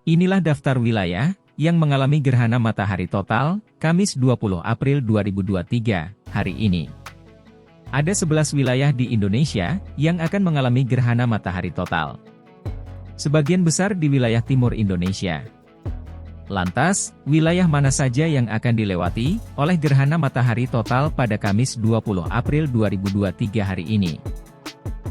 Inilah daftar wilayah yang mengalami gerhana matahari total, Kamis 20 April 2023, hari ini. Ada 11 wilayah di Indonesia yang akan mengalami gerhana matahari total. Sebagian besar di wilayah timur Indonesia. Lantas, wilayah mana saja yang akan dilewati oleh gerhana matahari total pada Kamis 20 April 2023 hari ini?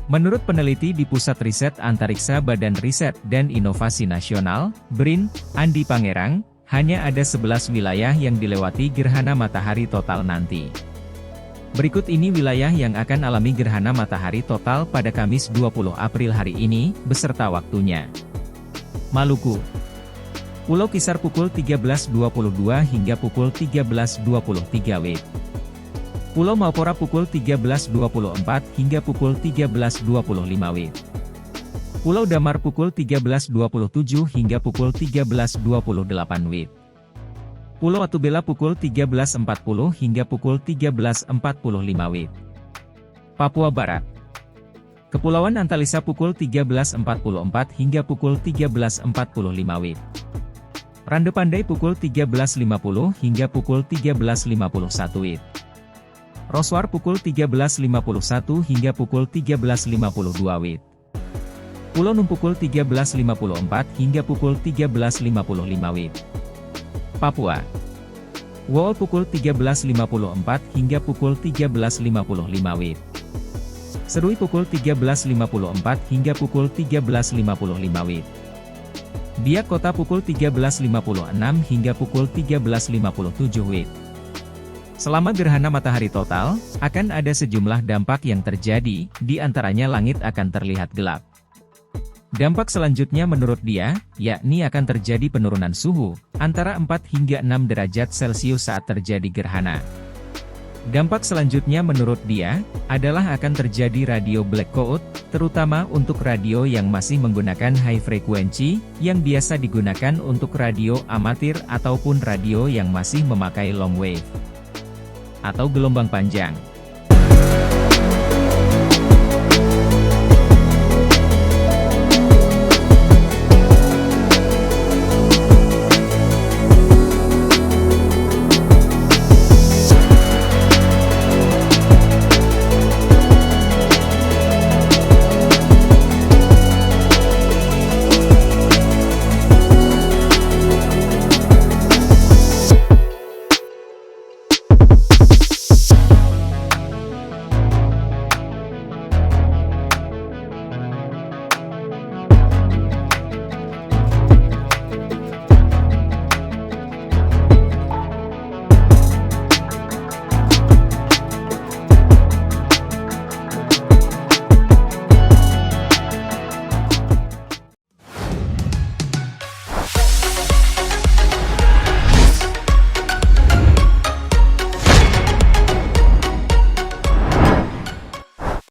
Menurut peneliti di Pusat Riset Antariksa Badan Riset dan Inovasi Nasional, BRIN, Andi Pangerang, hanya ada 11 wilayah yang dilewati gerhana matahari total nanti. Berikut ini wilayah yang akan alami gerhana matahari total pada Kamis 20 April hari ini, beserta waktunya. Maluku. Pulau Kisar pukul 13.22 hingga pukul 13.23 WIB. Pulau Maupora pukul 13.24 hingga pukul 13.25 WIB. Pulau Damar pukul 13.27 hingga pukul 13.28 WIB. Pulau Atubela pukul 13.40 hingga pukul 13.45 WIB. Papua Barat. Kepulauan Antalisa pukul 13.44 hingga pukul 13.45 WIB. Rande Pandai pukul 13.50 hingga pukul 13.51 WIB. Roswar pukul 13.51 hingga pukul 13.52 WIB. Pulau Num pukul 13.54 hingga pukul 13.55 WIB. Papua. Wawal pukul 13.54 hingga pukul 13.55 WIB. Serui pukul 13.54 hingga pukul 13.55 WIB. Biak Kota pukul 13.56 hingga pukul 13.57 WIB. Selama gerhana matahari total, akan ada sejumlah dampak yang terjadi, di antaranya langit akan terlihat gelap. Dampak selanjutnya menurut dia, yakni akan terjadi penurunan suhu, antara 4 hingga 6 derajat Celcius saat terjadi gerhana. Dampak selanjutnya menurut dia, adalah akan terjadi radio blackout, terutama untuk radio yang masih menggunakan high frequency, yang biasa digunakan untuk radio amatir ataupun radio yang masih memakai long wave atau gelombang panjang.